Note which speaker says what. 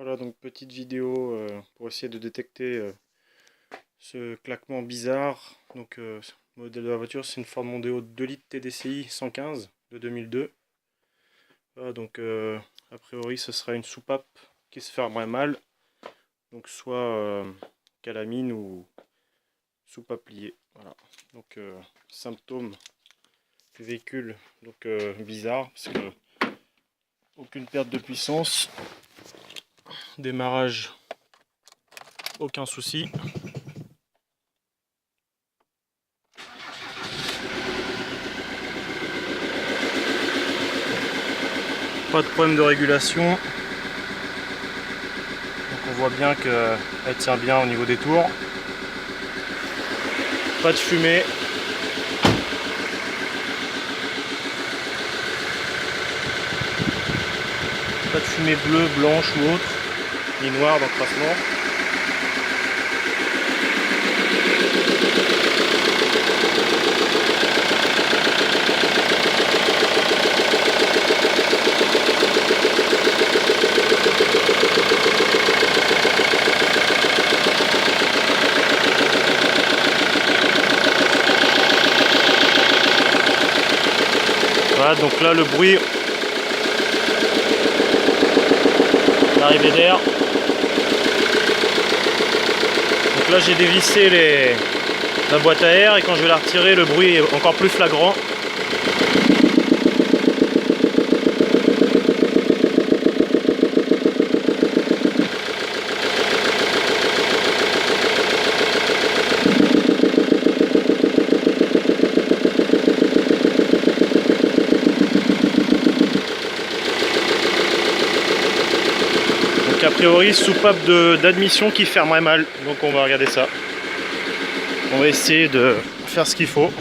Speaker 1: Voilà, donc petite vidéo pour essayer de détecter ce claquement bizarre. Donc le modèle de la voiture, c'est une Ford Mondeo 2 litres TDCi 115 de 2002. Voilà, donc a priori ce sera une soupape qui se fermerait mal. Donc soit calamine ou soupape liée. Voilà. Donc symptômes du véhicule, donc bizarre parce que aucune perte de puissance. Démarrage, aucun souci. Pas de problème de régulation. Donc on voit bien qu'elle tient bien au niveau des tours. Pas de fumée. Pas de fumée bleue, blanche ou autre, ni noire d'encrassement. Voilà, donc là le bruit, l'arrivée d'air. Donc là j'ai dévissé la boîte à air et quand je vais la retirer, le bruit est encore plus flagrant. Donc a priori soupape d'admission qui fermerait mal, donc on va regarder ça. On va essayer de faire ce qu'il faut.